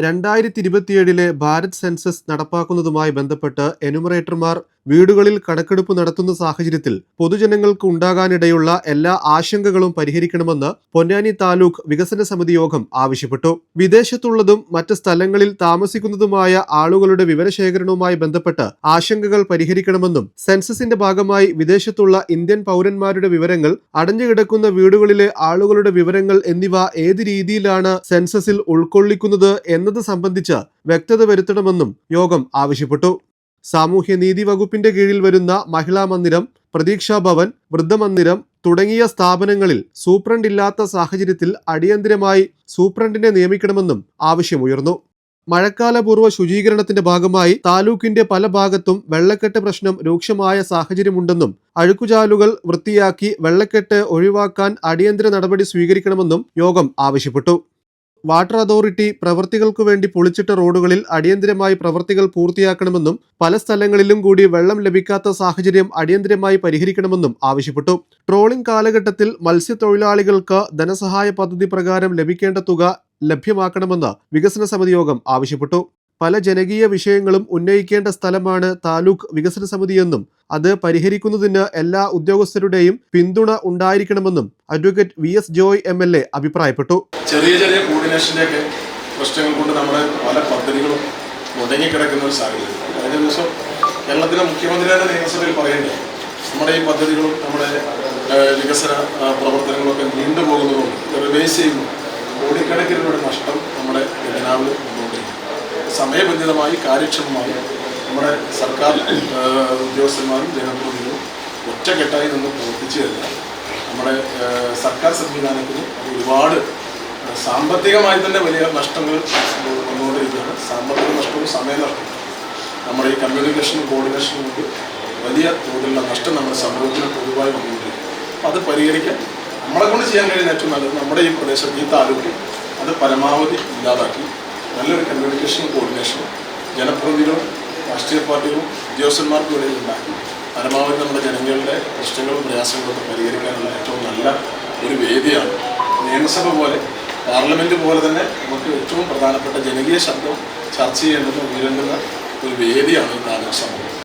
2027 Bharat census നടപ്പാക്കുന്നതുമായി ബന്ധപ്പെട്ട് എന്യൂമറേറ്റർമാർ വീടുകളിൽ കണക്കെടുപ്പ് നടത്തുന്ന സാഹചര്യത്തിൽ പൊതുജനങ്ങൾക്ക് ഉണ്ടാകാനിടയുള്ള എല്ലാ ആശങ്കകളും പരിഹരിക്കണമെന്ന് പൊന്നാനി താലൂക്ക് വികസന സമിതി യോഗം ആവശ്യപ്പെട്ടു. വിദേശത്തുള്ളതും മറ്റ് സ്ഥലങ്ങളിൽ താമസിക്കുന്നതുമായ ആളുകളുടെ വിവരശേഖരണവുമായി ബന്ധപ്പെട്ട് ആശങ്കകൾ പരിഹരിക്കണമെന്നും സെൻസസിന്റെ ഭാഗമായി വിദേശത്തുള്ള ഇന്ത്യൻ പൗരന്മാരുടെ വിവരങ്ങൾ, അടഞ്ഞുകിടക്കുന്ന വീടുകളിലെ ആളുകളുടെ വിവരങ്ങൾ എന്നിവ ഏത് രീതിയിലാണ് സെൻസസിൽ ഉൾക്കൊള്ളിക്കുന്നത് എന്നത് സംബന്ധിച്ച് വ്യക്തത വരുത്തണമെന്നും യോഗം ആവശ്യപ്പെട്ടു. സാമൂഹ്യനീതി വകുപ്പിന്റെ കീഴിൽ വരുന്ന മഹിളാ മന്ദിരം, പ്രതീക്ഷാ ഭവൻ, വൃദ്ധമന്ദിരം തുടങ്ങിയ സ്ഥാപനങ്ങളിൽ സൂപ്രണ്ട് ഇല്ലാത്ത സാഹചര്യത്തിൽ അടിയന്തരമായി സൂപ്രണ്ടിനെ നിയമിക്കണമെന്നും ആവശ്യമുയർന്നു. മഴക്കാലപൂർവ്വ ശുചീകരണത്തിന്റെ ഭാഗമായി താലൂക്കിന്റെ പല ഭാഗത്തും വെള്ളക്കെട്ട് പ്രശ്നം രൂക്ഷമായ സാഹചര്യമുണ്ടെന്നും അഴുക്കുചാലുകൾ വൃത്തിയാക്കി വെള്ളക്കെട്ട് ഒഴിവാക്കാൻ അടിയന്തര നടപടി സ്വീകരിക്കണമെന്നും യോഗം ആവശ്യപ്പെട്ടു. വാട്ടർ അതോറിറ്റി പ്രവൃത്തികൾക്കു വേണ്ടി പൊളിച്ചിട്ട റോഡുകളിൽ അടിയന്തരമായി പ്രവൃത്തികൾ പൂർത്തിയാക്കണമെന്നും പല സ്ഥലങ്ങളിലും കൂടി വെള്ളം ലഭിക്കാത്ത സാഹചര്യം അടിയന്തരമായി പരിഹരിക്കണമെന്നും ആവശ്യപ്പെട്ടു. ട്രോളിംഗ് കാലഘട്ടത്തിൽ മത്സ്യത്തൊഴിലാളികൾക്ക് ധനസഹായ പദ്ധതി പ്രകാരം ലഭിക്കേണ്ട തുക ലഭ്യമാക്കണമെന്ന് വികസന സമിതി യോഗം ആവശ്യപ്പെട്ടു. പല ജനകീയ വിഷയങ്ങളും ഉന്നയിക്കേണ്ട സ്ഥലമാണ് താലൂക്ക് വികസന സമിതിയെന്നും അത് പരിഹരിക്കുന്നതിന് എല്ലാ ഉദ്യോഗസ്ഥരുടെയും പിന്തുണ ഉണ്ടായിരിക്കണമെന്നും അഡ്വക്കേറ്റ് VS ജോയ് MLA അഭിപ്രായപ്പെട്ടു. ചെറിയ ചെറിയ കോർഡിനേഷൻ്റെയൊക്കെ പ്രശ്നങ്ങൾ കൊണ്ട് നമ്മുടെ പല പദ്ധതികളും മുടങ്ങിക്കിടക്കുന്ന ഒരു സാഹചര്യം. കഴിഞ്ഞ ദിവസം കേരളത്തിലെ മുഖ്യമന്ത്രിയുടെ നിയമസഭയിൽ പറയേണ്ടത് നമ്മുടെ ഈ പദ്ധതികളും നമ്മുടെ വികസന പ്രവർത്തനങ്ങളൊക്കെ നീണ്ടുപോകുന്നതുകൊണ്ട് റിവൈസ് ചെയ്യുന്നു കോടിക്കണക്കിനുള്ള നഷ്ടം നമ്മുടെ ജനാവിൽ വന്നുകൊണ്ടിരിക്കുന്നു. സമയബന്ധിതമായി കാര്യക്ഷമമായി നമ്മുടെ സർക്കാർ ഉദ്യോഗസ്ഥന്മാരും ജനപ്രതിനിധികളും ഒറ്റക്കെട്ടായി നിന്ന് പ്രവർത്തിച്ചു കഴിഞ്ഞാൽ നമ്മുടെ സർക്കാർ സംവിധാനത്തിന് ഒരുപാട് സാമ്പത്തികമായി തന്നെ വലിയ നഷ്ടങ്ങൾ വന്നുകൊണ്ടിരിക്കുകയാണ്. സാമ്പത്തിക നഷ്ടവും സമയനഷ്ടവും നമ്മുടെ ഈ കമ്മ്യൂണിക്കേഷനും കോർഡിനേഷനും കൊണ്ട് വലിയ തോതിലുള്ള നഷ്ടം നമ്മുടെ സമൂഹത്തിന് പൊതുവായി വന്നുകൊണ്ടിരിക്കും. അപ്പോൾ അത് പരിഹരിക്കാൻ നമ്മളെ കൊണ്ട് ചെയ്യാൻ കഴിയുന്ന ഏറ്റവും നല്ലത് നമ്മുടെ ഈ പ്രദേശത്ത് ഈ താലൂക്കിൽ അത് പരമാവധി ഇല്ലാതാക്കി നല്ലൊരു കമ്മ്യൂണിക്കേഷനും കോർഡിനേഷനും ജനപ്രതിനിധികളും രാഷ്ട്രീയ പാർട്ടികളും ഉദ്യോഗസ്ഥന്മാർക്കും ഇടയിൽ ഉണ്ടാക്കി പരമാവധി നമ്മുടെ ജനങ്ങളുടെ പ്രശ്നങ്ങളും പ്രയാസങ്ങളൊക്കെ പരിഹരിക്കാനുള്ള ഏറ്റവും നല്ല ഒരു വേദിയാണ് നിയമസഭ പോലെ, പാർലമെൻറ്റ് പോലെ തന്നെ നമുക്ക് ഏറ്റവും പ്രധാനപ്പെട്ട ജനകീയ ശബ്ദം ചർച്ച ചെയ്യേണ്ടുന്ന ഉയരേണ്ടുന്ന ഒരു വേദിയാണ് ഈ താലൂക്ക് സമൂഹം.